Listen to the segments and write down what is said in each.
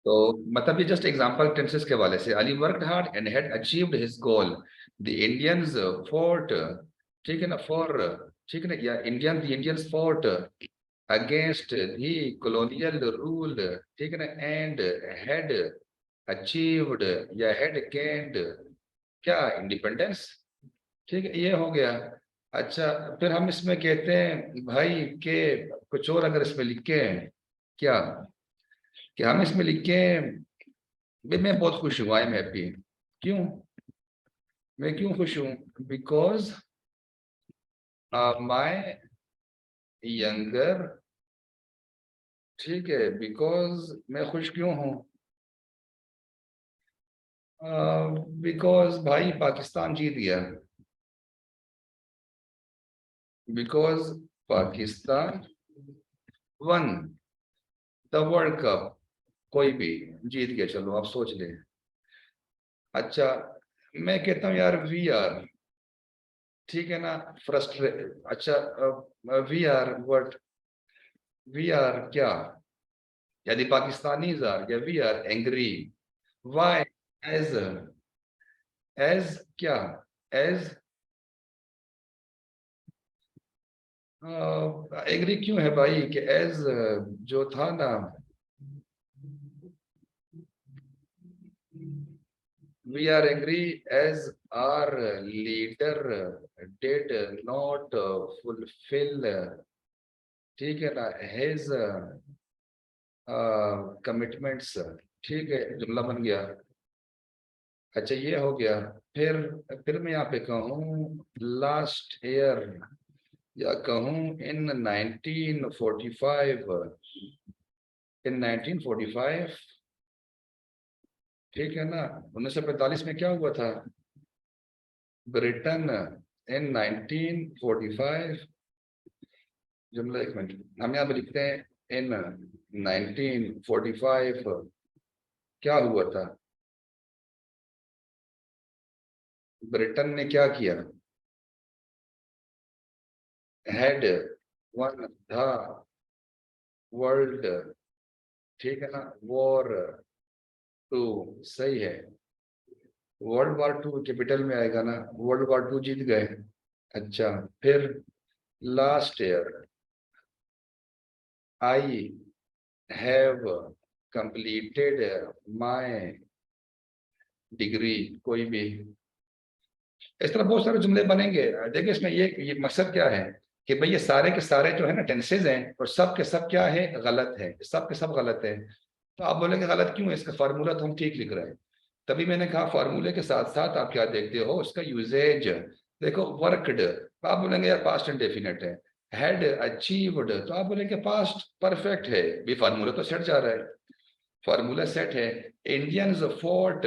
तो मतलब ये जस्ट एग्जांपल टेंसेस के वाले से, Ali worked hard and had achieved his goal, the Indians fought, ठीक है ना, फॉर, ठीक है ना, या Indians fought against the colonial rule, ठीक है ना, एंड हैड अचीव्ड या हैड गेन्ड क्या, इंडिपेंडेंस। ठीक है, ये हो गया। अच्छा, फिर हम इसमें कहते हैं भाई के कुछ और अगर इसमें लिखे हैं क्या, कि हम इसमें लिखे भाई मैं बहुत खुश हूँ, आई एम हैप्पी। क्यों, मैं क्यों खुश हूँ? बिकॉज माई यंगर, ठीक है, बिकॉज मैं खुश क्यों हूँ? बिकॉज भाई पाकिस्तान जीत गया, because Pakistan one the world cup, कोई भी जीत गया, चलो आप सोच लें। अच्छा, मैं कहता हूँ यार वी आर, ठीक है ना, फ्रस्ट्रेट, अच्छा we are what, we are क्या, यदि पाकिस्तानी आर या we are angry, why, as, as क्या, एज एग्री क्यों है भाई, कि एज जो था ना, we are angry as our leader did not fulfil, ठीक है ना, हिज कमिटमेंट्स, ठीक है, जुमला बन गया। अच्छा, ये हो गया। फिर फिर मैं यहाँ पे कहूँ लास्ट ईयर, या कहूँ इन 1945, इन 1945, ठीक है ना, 1945 में क्या हुआ था, ब्रिटेन इन 1945, जुमला, एक मिनट, हम यहाँ पे लिखते हैं इन 1945 क्या हुआ था, ब्रिटेन ने क्या किया, हैड वन द वर्ल्ड, ठीक है ना, वॉर टू, सही है, वर्ल्ड वॉर टू कैपिटल में आएगा ना, वर्ल्ड वॉर टू जीत गए। अच्छा, फिर last year I have completed my degree, कोई भी, इस तरह बहुत सारे जुमले बनेंगे। देखिए इसमें ये मकसद क्या है, कि भाई ये सारे के सारे जो है ना टेंसेज हैं, और सब के सब क्या है, गलत है, सब के सब गलत है। तो आप बोलेंगे गलत क्यों है, इसका फार्मूला तो हम ठीक लिख रहे हैं। तभी मैंने कहा फार्मूले के साथ साथ आप क्या देखते हो, उसका यूजेज। देखो वर्कड, तो आप बोलेंगे यार पास्ट इंडेफिनिट है। हैड अचीव्ड, तो आप बोलेंगे पास्ट परफेक्ट है, भी फार्मूला तो सेट जा रहा है, फार्मूला सेट है। इंडियंस फोर्ट,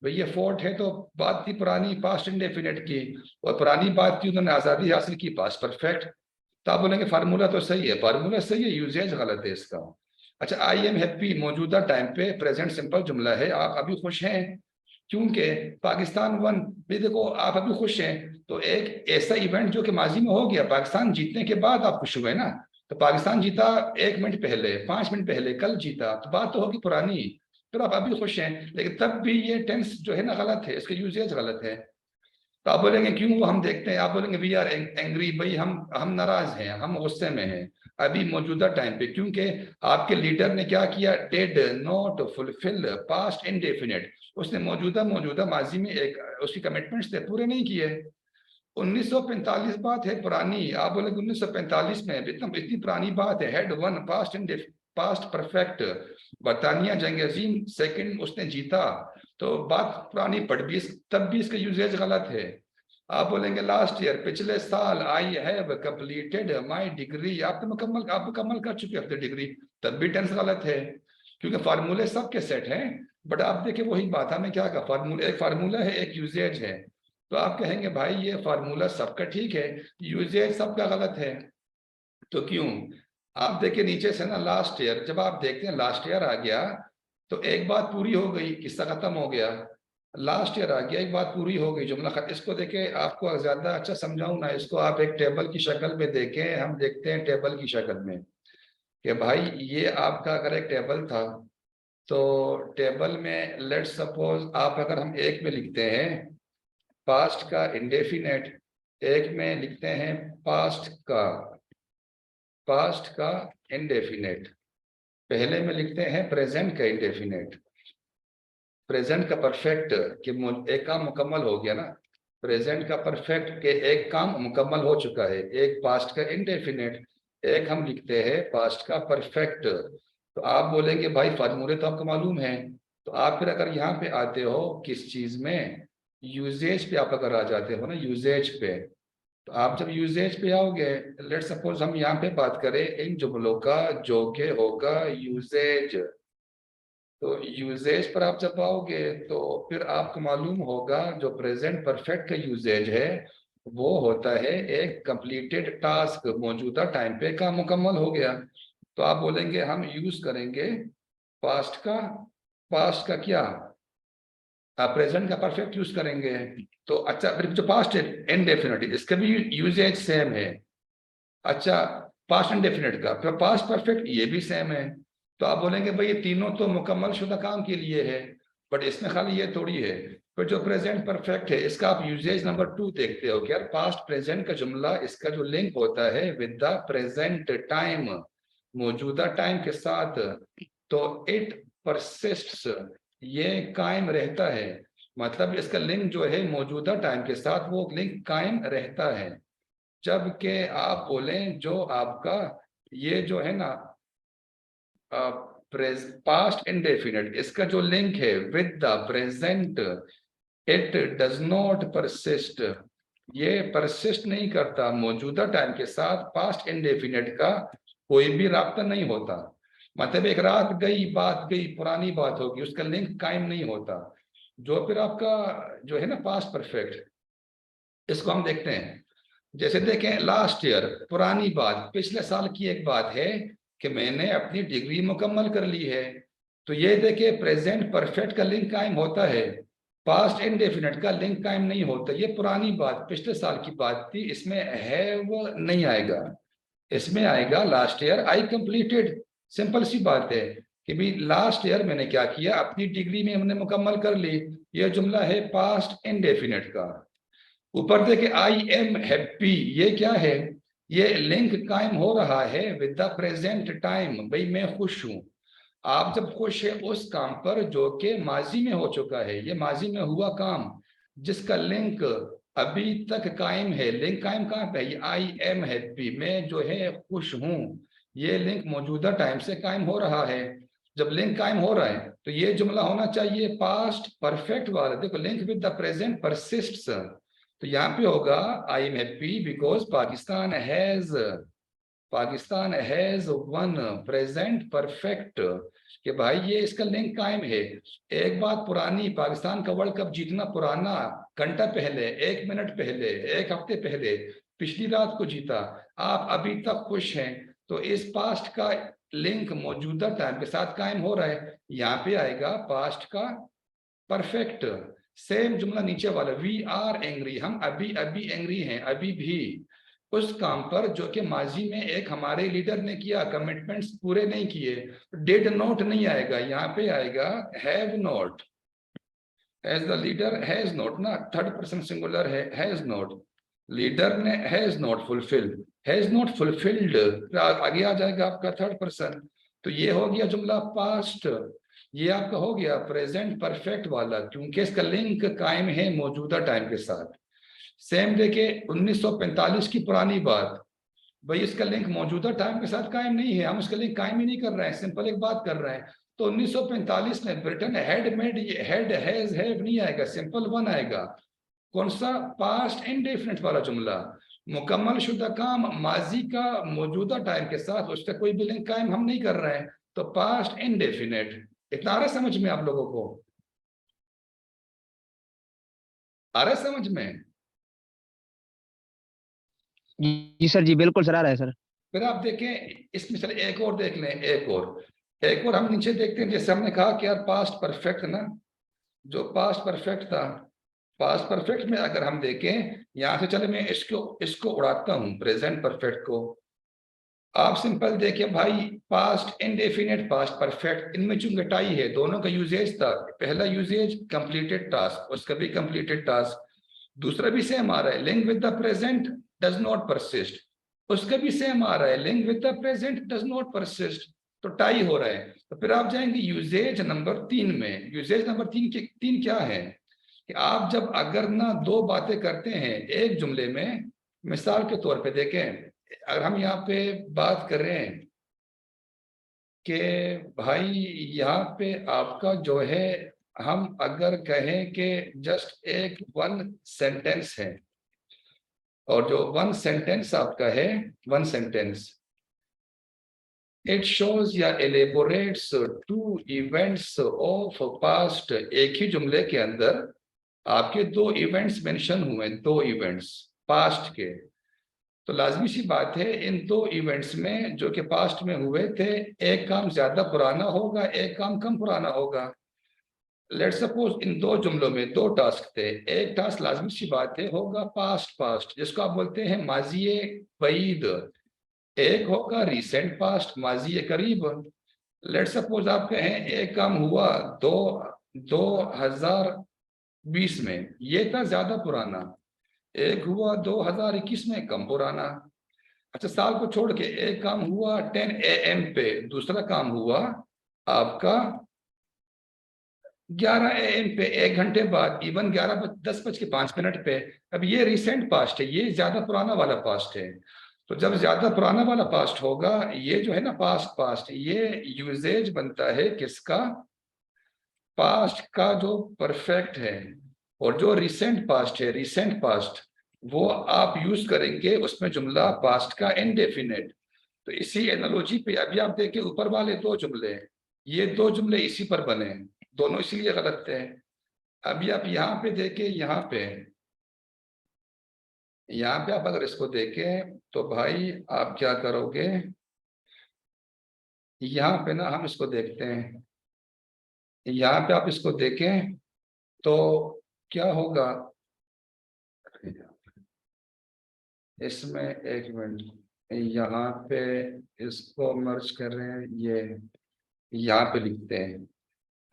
भाई ये फोर्ट है तो बात थी पुरानी पास्ट इंडेफिनिट की, और पुरानी बात थी, उन्होंने आजादी हासिल की, पास्ट परफेक्ट। तो आप बोलेंगे फार्मूला तो सही है, फार्मूला सही है, यूजेज गलत है इसका। अच्छा, आई एम हैप्पी मौजूदा टाइम पे प्रेजेंट सिंपल जुमला है, आप अभी खुश हैं, क्योंकि पाकिस्तान वन। भी देखो आप अभी खुश हैं, तो एक ऐसा इवेंट जो कि माजी में हो गया, पाकिस्तान जीतने के बाद आप खुश हुए ना, तो पाकिस्तान जीता 1 मिनट पहले, 5 मिनट पहले, कल जीता, तो बात तो होगी पुरानी। फिर आप अभी खुश हैं, लेकिन तब भी ये टेंस जो है ना गलत है, इसके यूजेज गलत है। तो आप बोलेंगे क्यों, वो हम देखते हैं, आप बोलेंगे वी आर एंग्री, भाई हम नाराज हैं, हम गुस्से में हैं अभी मौजूदा टाइम पे, क्योंकि आपके लीडर ने क्या किया, did not fulfil, past indefinite, उसने मौजूदा मौजूदा माजी में एक उसकी कमिटमेंट्स थे, पूरे नहीं किए। 1945 बात है पुरानी, आप बोलेंगे 1945 में इतना, इतनी पुरानी बात है, head one past in past perfect, बरतानिया जंग अजीम सेकंड उसने जीता, तो बात पुरानी पड़ भी, तब भी इसका यूजेज गलत है। आप बोलेंगे लास्ट ईयर, पिछले साल, I have completed my degree, आप मुकम्मल कर चुके अपनी डिग्री, तब भी टेंस गलत है, क्योंकि फार्मूले सबके सेट हैं। बट आप देखिए वही बात, हमें क्या कहा, फार्मूला एक फार्मूला है, एक यूजेज है। तो आप कहेंगे भाई ये फार्मूला सबका ठीक है, यूजेज सबका गलत है, तो क्यों? आप देखिए नीचे से ना, लास्ट ईयर, जब आप देखते हैं लास्ट ईयर आ गया, तो एक बात पूरी हो गई, किस्सा खत्म हो गया, लास्ट ईयर आ गया, एक बात पूरी हो गई, जुमला खत्म। इसको देखे, आपको ज्यादा अच्छा समझाऊं ना, इसको आप एक टेबल की शक्ल में देखें, हम देखते हैं टेबल की शक्ल में, कि भाई ये आपका अगर एक टेबल था, तो टेबल में लेट सपोज आप अगर हम एक में लिखते हैं पास्ट का इंडेफिनेट, एक में लिखते हैं पास्ट का इंडेफिनेट, पहले में लिखते हैं प्रेजेंट का इंडेफिनेट, प्रेजेंट का परफेक्ट कि एक काम मुकम्मल हो गया ना, प्रेजेंट का परफेक्ट के एक काम मुकम्मल हो चुका है, एक पास्ट का इंडेफिनेट, एक हम लिखते हैं पास्ट का परफेक्ट। तो आप बोलेंगे भाई फार्मूले तो आपको मालूम है, तो आप फिर अगर यहाँ पे आते हो किस चीज में, यूजेज पे आप अगर आ जाते हो ना, यूजेज पे, तो आप जब यूजेज पे आओगे, लेट सपोज हम यहाँ पे बात करें इन जुमलों का जो के होगा यूजेज, तो यूजेज पर आप जब आओगे तो फिर आपको मालूम होगा जो प्रेजेंट परफेक्ट का यूजेज है वो होता है एक कंप्लीटेड टास्क, मौजूदा टाइम पे काम मुकम्मल हो गया। तो आप बोलेंगे हम यूज करेंगे पास्ट का, पास्ट का क्या, प्रेजेंट का परफेक्ट यूज करेंगे। तो अच्छा फिर जो पास्ट है इनडेफिनिट, इसका भी यूजेज सेम है। अच्छा पास्ट इंडेफिनिट का फिर पास्ट परफेक्ट ये भी सेम है। तो आप बोलेंगे भाई ये तीनों तो मुकम्मल शुदा काम के लिए है, बट इसमें खाली ये थोड़ी है। फिर जो प्रेजेंट परफेक्ट है इसका आप यूजेज नंबर 2 देखते हो कि यार पास्ट प्रेजेंट का जुमला, इसका जो लिंक होता है विद द प्रेजेंट टाइम, मौजूदा टाइम के साथ, तो इट परसिस्ट्स, ये कायम रहता है। मतलब इसका लिंक जो है मौजूदा टाइम के साथ वो लिंक कायम रहता है। जबकि आप बोलें जो आपका ये जो है ना पास्ट इंडेफिनिट, इसका जो लिंक है with the present, it does not persist, ये परसिस्ट नहीं करता, मौजूदा टाइम के साथ पास्ट इंडेफिनिट का कोई भी राब्ता नहीं होता। मतलब एक रात गई बात गई, पुरानी बात होगी, उसका लिंक कायम नहीं होता। जो फिर आपका जो है ना पास्ट परफेक्ट, इसको हम देखते हैं, जैसे देखें लास्ट ईयर, पुरानी बात, पिछले साल की एक बात है कि मैंने अपनी डिग्री मुकम्मल कर ली है। तो ये देखिए प्रेजेंट परफेक्ट का लिंक कायम होता है, पास्ट इंडेफिनिट का लिंक कायम नहीं होता। ये पुरानी बात पिछले साल की बात थी, इसमें है वो नहीं आएगा, इसमें आएगा last year I completed. Simple सी बात है कि भी लास्ट ईयर मैंने क्या किया, अपनी डिग्री में हमने मुकम्मल कर ली। यह जुमला है पास्ट इंडेफिनिट का। ऊपर देखे आई एम हैप्पी, ये क्या है, ये लिंक कायम हो रहा है विद द प्रेजेंट टाइम, भाई मैं खुश हूं। आप जब खुश है उस काम पर जो कि माजी में हो चुका है, ये माजी में हुआ काम जिसका लिंक अभी तक कायम है, लिंक कायम कहाँ पे है, आई एम हैप्पी, मैं जो है खुश हूं, ये लिंक मौजूदा टाइम से कायम हो रहा है। जब लिंक कायम हो रहा है तो ये जुमला होना चाहिए पास्ट परफेक्ट वाला। देखो लिंक विद द प्रेजेंट परसिस्ट्स, तो यहाँ पे होगा I am happy because Pakistan has one present perfect, कि भाई ये इसका लिंक कायम है। एक बात पुरानी, पाकिस्तान का वर्ल्ड कप जीतना पुराना, घंटा पहले, 1 मिनट पहले, 1 हफ्ते पहले, पिछली रात को जीता, आप अभी तक खुश हैं, तो इस पास्ट का लिंक मौजूदा टाइम के साथ कायम हो रहा है। यहाँ पे आएगा पास्ट का परफेक्ट। सेम जुमला नीचे वाला, वी आर एंग्री, हम अभी अभी एंग्री हैं, अभी भी उस काम पर जो कि माजी में एक हमारे लीडर ने किया, कमिटमेंट्स पूरे नहीं किए। डिड नॉट नहीं आएगा, यहाँ पे आएगा have not, as the leader has not ना, थर्ड पर्सन सिंगुलर है, हैज नॉट, लीडर ने has not fulfilled, has not fulfilled, आगे आ जाएगा आपका थर्ड पर्सन। तो ये हो गया जुमला पास्ट, ये आपका हो गया प्रेजेंट परफेक्ट वाला, क्योंकि इसका लिंक कायम है मौजूदा टाइम के साथ। सेम देखे 1945 की पुरानी बात, भाई इसका लिंक मौजूदा टाइम के साथ कायम नहीं है, हम उसका लिंक कायम ही नहीं कर रहे हैं, सिंपल एक बात कर रहे हैं। तो 1945 में Britain had made, had has have नहीं आएगा, सिंपल वन आएगा। कौन सा, पास्ट इंडेफिनिट वाला जुमला, मुकम्मल शुदा काम माजी का मौजूदा टाइम के साथ, उसका कोई भी लिंक कायम हम नहीं कर रहे हैं, तो पास्ट इंडेफिनिट। इतना आ रहा है समझ में आप लोगों को, आ रहा है समझ में? जी सर, जी बिल्कुल सर, आ रहा है सर। फिर आप देखें इसमें, चले एक और देख लें, एक और हम नीचे देखते हैं। जैसे हमने कहा कि यार पास्ट परफेक्ट ना, जो पास्ट परफेक्ट था, पास्ट परफेक्ट में अगर हम देखें, यहां से चले मैं इसको इसको उड़ाता हूं प्रेजेंट परफेक्ट को, आप सिंपल देखिए भाई, पास्ट इंडेफिनिट, पास्ट परफेक्ट, इनमें चूंकि टाई है, दोनों का यूजेज था। पहला यूजेज कंप्लीटेड टास्क, उसका भी कंप्लीटेड टास्क। दूसरा भी सेम आ रहा है, link with the present does not persist, उसका भी सेम आ रहा है, link with the present does not persist. तो टाई हो रहा है। तो फिर आप जाएंगे यूजेज नंबर 3 में। यूजेज नंबर 3 के 3 क्या है कि आप जब अगर ना दो बातें करते हैं एक जुमले में, मिसाल के तौर पे देखें, अगर हम यहाँ पे बात कर रहे हैं कि भाई यहाँ पे आपका जो है, हम अगर कहें कि जस्ट एक वन सेंटेंस है, और जो वन सेंटेंस आपका है, वन सेंटेंस, इट शोज या एलेबोरेट्स टू इवेंट्स ऑफ पास्ट, एक ही जुमले के अंदर आपके दो इवेंट्स मेंशन हुए, दो इवेंट्स पास्ट के। तो लाजमी सी बात है, इन दो इवेंट्स में जो कि पास्ट में हुए थे, एक काम ज्यादा पुराना होगा, एक काम कम पुराना होगा। लेट्स सपोज इन दो जुमलों में दो टास्क थे, एक टास्क लाजमी सी बात है होगा पास्ट पास्ट, जिसको आप बोलते हैं माजिए बईद, एक होगा रिसेंट पास्ट, माजिए करीब। लेट्स सपोज आप कहें एक काम हुआ दो 2020 में, ये था ज्यादा पुराना, एक हुआ 2021 में कम पुराना। अच्छा, साल को छोड़ के एक काम हुआ 10 AM पे, दूसरा काम हुआ आपका 11 AM पे, 1 घंटे बाद, इवन 10:05 पे। अब ये रिसेंट पास्ट है, ये ज्यादा पुराना वाला पास्ट है। तो जब ज्यादा पुराना वाला पास्ट होगा, ये जो है ना पास्ट पास्ट, ये यूजेज बनता है किसका, पास्ट का जो परफेक्ट है। और जो रिसेंट पास्ट है, रिसेंट पास्ट, वो आप यूज करेंगे उसमें जुमला पास्ट का इंडेफिनिट। तो इसी एनालॉजी पे अभी आप देखिए ऊपर वाले दो जुमले, ये दो जुमले इसी पर बने हैं, दोनों इसीलिए गलत है। अभी आप यहाँ पे देखें, यहाँ पे आप अगर इसको देखें तो भाई आप क्या करोगे, यहाँ पे ना हम इसको देखते हैं, यहाँ पे आप इसको देखें तो क्या होगा इसमें, एक मिनट, यहाँ पे इसको मर्ज कर रहे हैं, ये यहाँ पे लिखते हैं।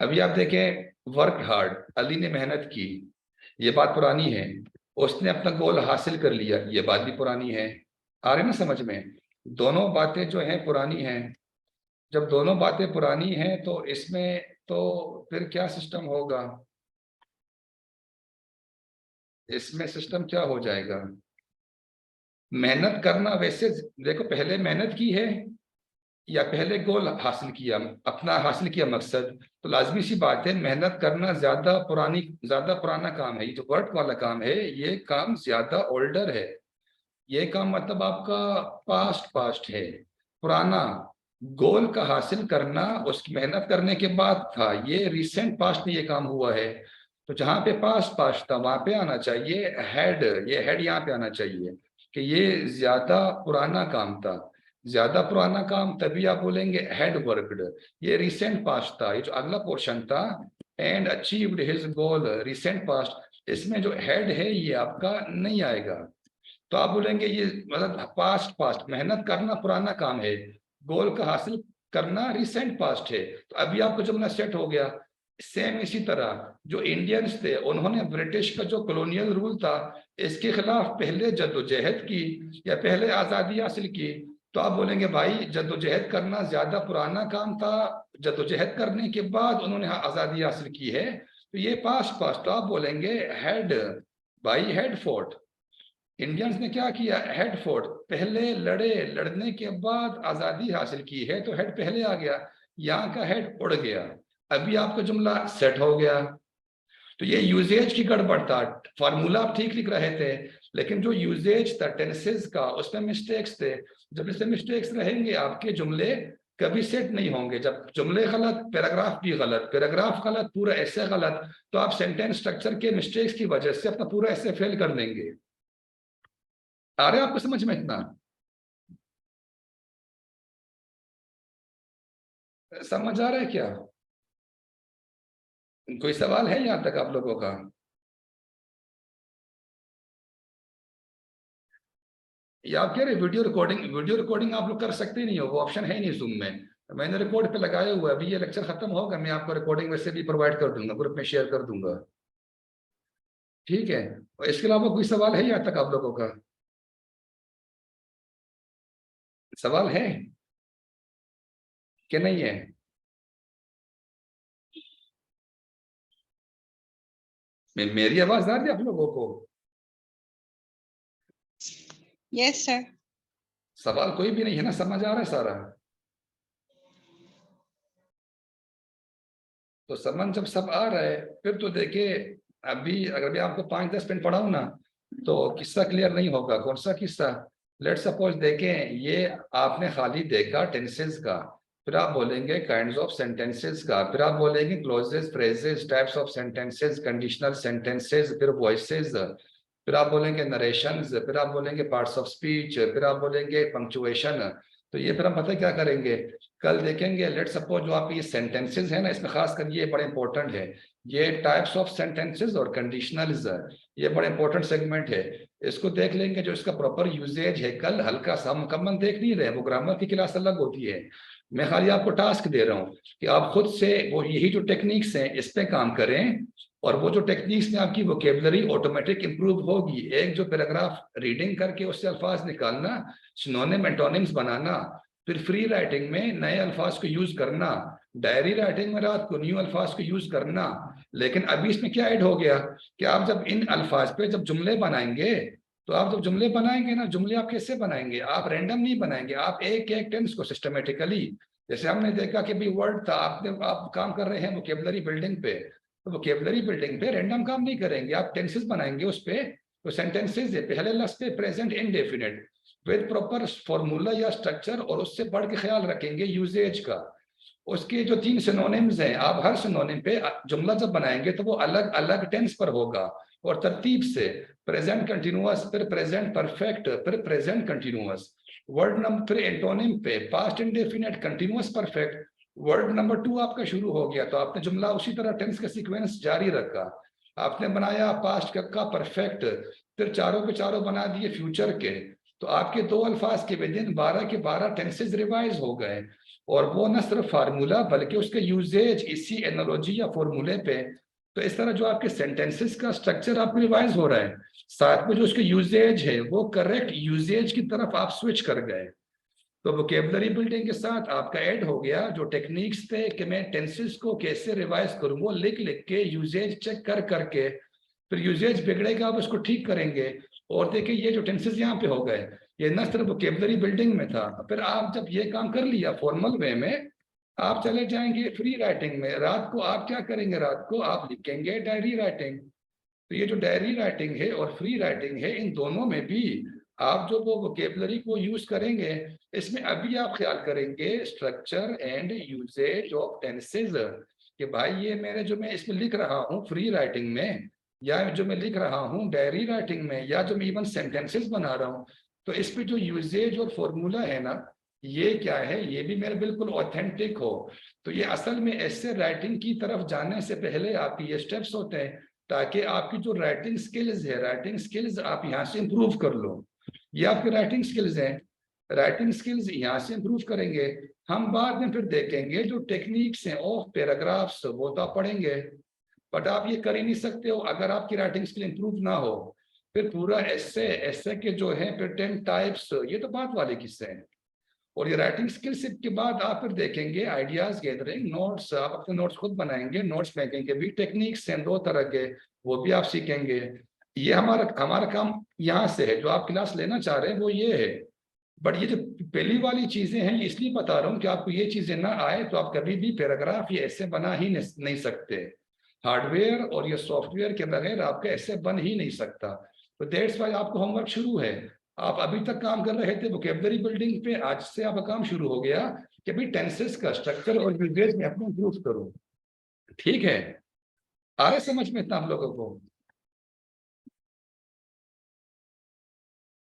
अभी आप देखें, वर्क हार्ड, अली ने मेहनत की, ये बात पुरानी है। उसने अपना गोल हासिल कर लिया, ये बात भी पुरानी है। आ रहे ना समझ में, दोनों बातें जो हैं पुरानी हैं। जब दोनों बातें पुरानी हैं तो इसमें तो फिर क्या सिस्टम होगा, इसमें सिस्टम क्या हो जाएगा, मेहनत करना, वैसे देखो पहले मेहनत की है या पहले गोल हासिल किया, अपना हासिल किया मकसद, तो लाजमी सी बात है मेहनत करना ज्यादा पुराना काम है। ये जो वर्क वाला काम है, ये काम ज्यादा ओल्डर है। ये काम मतलब आपका पास्ट पास्ट है, पुराना। गोल का हासिल करना उसकी मेहनत करने के बाद था, ये रिसेंट पास्ट में ये काम हुआ है। तो जहां पे पास्ट पास्ट था वहां पे आना चाहिए हेड, ये हेड यहाँ पे आना चाहिए कि ये ज्यादा पुराना काम था। ज्यादा पुराना काम तभी आप बोलेंगे हेड वर्कड। ये रिसेंट पास्ट था, ये जो अगला पोर्शन था, and achieved his goal, recent past, इसमें जो हेड है ये आपका नहीं आएगा। तो आप बोलेंगे ये मतलब पास्ट पास्ट, मेहनत करना पुराना काम है, गोल का हासिल करना रिसेंट पास्ट है। तो अभी आपका जुमला सेट हो गया। सेम इसी तरह जो इंडियंस थे, उन्होंने ब्रिटिश का जो कॉलोनियल रूल था, इसके खिलाफ पहले जद्दोजहद की या पहले आज़ादी हासिल की। तो आप बोलेंगे भाई जद्दोजहद करना ज्यादा पुराना काम था, जद्दोजहद करने के बाद उन्होंने आज़ादी हासिल की है, तो ये पास्ट पास्ट। तो आप बोलेंगे हेड, भाई हेड फोर्ट, इंडियंस ने क्या किया, हेड फोर्ट, पहले लड़े, लड़ने के बाद आजादी हासिल की है, तो हेड पहले आ गया, यहाँ का हेड उड़ गया। अभी आपका जुमला सेट हो गया। तो ये यूजेज की गड़बड़ था, फार्मूला आप ठीक लिख रहे थे, लेकिन जो यूजेज था टेंसेस का, उसमें मिस्टेक्स थे। जब इससे मिस्टेक्स रहेंगे आपके जुमले कभी सेट नहीं होंगे। जब जुमले गलत, पैराग्राफ भी गलत, पैराग्राफ गलत, पूरा ऐसे गलत, तो आप सेंटेंस स्ट्रक्चर के मिस्टेक्स की वजह से अपना पूरा ऐसे फेल कर देंगे। आ रहे हैं आपको समझ में इतना, समझ आ रहा है क्या, कोई सवाल है यहाँ तक आप लोगों का। ये आप कह रहे वीडियो रिकॉर्डिंग आप लोग कर सकते नहीं हो, वो ऑप्शन है ही नहीं जूम में। मैंने रिकॉर्ड पे लगाया हुआ है, अभी ये लेक्चर खत्म होगा मैं आपको रिकॉर्डिंग वैसे भी प्रोवाइड कर दूंगा, ग्रुप में शेयर कर दूंगा। ठीक है, और इसके अलावा कोई सवाल है यहाँ तक आप लोगों का? सवाल है कि नहीं है? मेरी आवाज आ रही है आप लोगों को? Yes sir. सवाल कोई भी नहीं है ना, समझ आ रहा है सारा? तो समझ जब सब आ रहा है फिर तो देखिए, अभी अगर मैं आपको 5-10 मिनट पढ़ाऊं ना तो किस्सा क्लियर नहीं होगा। कौन सा किस्सा? लेट सपोज देखें, ये आपने खाली देखा टेंसेस का, फिर आप बोलेंगे काइंड्स ऑफ सेंटेंसेस का, फिर आप बोलेंगे clauses, phrases, types of sentences, conditional sentences, फिर वॉइसेस, फिर आप बोलेंगे नरेशंस, फिर आप बोलेंगे पार्ट्स ऑफ स्पीच, फिर आप बोलेंगे पंक्चुएशन। तो ये फिर हम पता है क्या करेंगे, कल देखेंगे। लेट सपोज जो आप ये सेंटेंसेस है ना, इसमें खास कर ये बड़े इंपॉर्टेंट है, ये टाइप्स ऑफ सेंटेंसेस और कंडीशनल्स, ये बड़े इंपॉर्टेंट सेगमेंट है। इसको देख लेंगे, जो इसका प्रॉपर यूजेज है कल हल्का सा, मुकम्मल देख नहीं रहे, वो ग्रामर की क्लास अलग होती है। मैं खाली आपको टास्क दे रहा हूँ कि आप खुद से वो यही जो टेक्निक्स हैं इस पे काम करें, और वो जो टेक्निक्स में आपकी वोकेबलरी ऑटोमेटिक इंप्रूव होगी। एक जो पैराग्राफ रीडिंग करके उससे अल्फाज निकालना, सिनोनिम एंटोनिम्स बनाना, फिर फ्री राइटिंग में नए अल्फाज को यूज करना, डायरी राइटिंग में रात को न्यू अल्फाज को यूज करना। लेकिन अभी इसमें क्या ऐड हो गया कि आप जब इन अल्फाज पे जब जुमले बनाएंगे, तो आप जब जुमले बनाएंगे ना, जुमले आप कैसे बनाएंगे? आप रैंडम नहीं बनाएंगे, आप एक एक टेंस को सिस्टमेटिकली, जैसे हमने देखा कि भी वर्ड था, आप काम कर रहे हैं वोकेबलरी बिल्डिंग पे, तो वोकेबलरी बिल्डिंग पे रैंडम काम नहीं करेंगे, आप टेंसेस बनाएंगे उस पे। तो सेंटेंसेस है, पहले लफ्ज पे present indefinite with proper formula या स्ट्रक्चर, और उससे बढ़ के ख्याल रखेंगे यूजेज का। उसके जो 3 सिनोनिम्स हैं, आप हर सिनोनिम पे जुमला जब बनाएंगे तो वो अलग अलग टेंस पर होगा, और तरतीब से प्रेजेंट कंटिन्यूअस, फिर प्रेजेंट परफेक्ट, फिर प्रेजेंट कंटिन्यूअस। वर्ड नंबर फिर एंटोनिम पे past indefinite, continuous perfect. Word number 2 आपका शुरू हो गया तो आपने जुमला उसी तरह टेंस का सीक्वेंस जारी रखा। आपने बनाया पास्ट का परफेक्ट, फिर चारों के चारों बना दिए फ्यूचर के, तो आपके 2 अल्फाज के विदिन 12 के 12 टेंसेज रिवाइज हो गए। और वो न सिर्फ फार्मूला बल्कि उसके यूजेज इसी एनालॉजी या फॉर्मूले पे। तो इस तरह जो आपके सेंटेंसेस का स्ट्रक्चर आपको रिवाइज हो रहा है, साथ में जो उसके यूजेज है वो करेक्ट यूजेज की तरफ आप स्विच कर गए। तो वोकेबलरी बिल्डिंग के साथ आपका ऐड हो गया जो टेक्निक्स थे कि मैं टेंसेस को कैसे रिवाइज करूं, वो लिख लिख के यूजेज चेक कर करके, फिर यूजेज बिगड़ेगा आप उसको ठीक करेंगे। और देखिए ये जो टेंसेस यहाँ पे हो गए, ये न सिर्फ वोकेबलरी बिल्डिंग में था, फिर आप जब ये काम कर लिया फॉर्मल वे में, आप चले जाएंगे फ्री राइटिंग में। रात को आप क्या करेंगे, रात को आप लिखेंगे डायरी राइटिंग। तो ये जो डायरी राइटिंग है और फ्री राइटिंग है, इन दोनों में भी आप जो वो वोकेबलरी को यूज करेंगे, इसमें अभी आप ख्याल करेंगे structure and usage of tenses, कि भाई ये मेरे जो मैं इसमें लिख रहा हूँ फ्री राइटिंग में, या जो मैं लिख रहा हूँ डायरी राइटिंग में, या जो मैं इवन सेंटेंसेस बना रहा हूँ, तो इस पे जो यूजेज और फॉर्मूला है ना, ये क्या है, ये भी मेरे बिल्कुल ऑथेंटिक हो। तो ये असल में ऐसे राइटिंग की तरफ जाने से पहले आपकी ये स्टेप्स होते हैं, ताकि आपकी जो राइटिंग स्किल्स है, राइटिंग स्किल्स आप यहाँ से इंप्रूव कर लो। ये आपकी राइटिंग स्किल्स हैं, राइटिंग स्किल्स यहाँ से इंप्रूव करेंगे। हम बाद में फिर देखेंगे जो टेक्निक्स हैं ऑफ पैराग्राफ्स, वो तो आप पढ़ेंगे, बट आप ये कर ही नहीं सकते हो अगर आपकी राइटिंग स्किल इंप्रूव ना हो। फिर पूरा एस्से, एस्से के जो है फिर 10 टाइप्स, ये तो बात वाले किस्से हैं। और ये राइटिंग स्किल्स के बाद आप फिर देखेंगे आइडियाज गैदरिंग, नोट्स, आप अपने नोट्स खुद बनाएंगे, नोट्स मेकिंग के भी टेक्निक्स हैं 2 तरह के, वो भी आप सीखेंगे। ये हमारा हमारा काम यहाँ से है, जो आप क्लास लेना चाह रहे हैं वो ये है। बट ये जो पहली वाली चीजें हैं, इसलिए बता रहा हूँ कि आपको ये चीजें ना आए तो आप कभी भी पैराग्राफ ये ऐसे बना ही नहीं सकते। हार्डवेयर और ये सॉफ्टवेयर के बगैर आपका ऐसे बन ही नहीं सकता। तो दैट्स वाई आपको होमवर्क शुरू है। आप अभी तक काम कर रहे थे वोकेबलरी बिल्डिंग पे, आज से आपका काम शुरू हो गया कि भाई टेंसेस का स्ट्रक्चर और यूजेज में अपना इंप्रूव करूं। ठीक है, आ रहा है समझ में इतना आप लोगों को?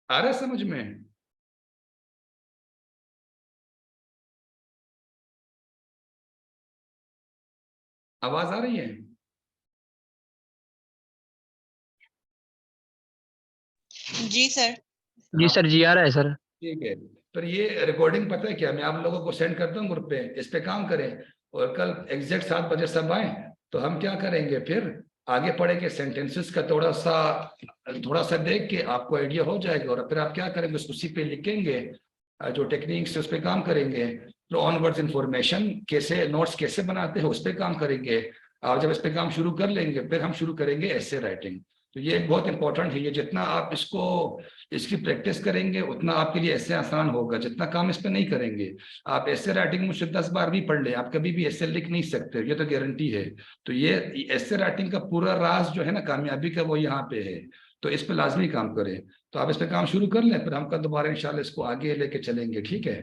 आ रहा है समझ में? आवाज आ रही है? जी सर। जी सर जी आ रहा है सर। ठीक है। पर ये रिकॉर्डिंग पता है क्या, मैं आप लोगों को सेंड करता हूँ ग्रुप पे, इस पे काम करें और कल एग्जैक्ट 7 बजे सब आए तो हम क्या करेंगे, फिर आगे पढ़ेंगे सेंटेंसेस का थोड़ा सा देख के आपको आइडिया हो जाएगा और फिर आप क्या करेंगे उसी पे लिखेंगे, जो टेक्निक्स है उस पर काम करेंगे। तो ऑनवर्ड्स इंफॉर्मेशन कैसे, नोट्स कैसे बनाते हैं उस पर काम करेंगे। आप जब इस पे काम शुरू कर लेंगे फिर हम शुरू करेंगे ऐसे राइटिंग। तो ये बहुत इंपॉर्टेंट है, ये जितना आप इसकी प्रैक्टिस करेंगे उतना आपके लिए ऐसे आसान होगा। जितना काम इस पे नहीं करेंगे, आप ऐसे राइटिंग मुझसे 10 बार भी पढ़ ले, आप कभी भी ऐसे लिख नहीं सकते, ये तो गारंटी है। तो ये ऐसे राइटिंग का पूरा राज जो है ना कामयाबी का, वो यहाँ पे है। तो इस पे लाजमी काम करें। तो आप इस पे काम शुरू कर लें, फिर हम कल दोबारा इंशाल्लाह इसको आगे लेके चलेंगे, ठीक है।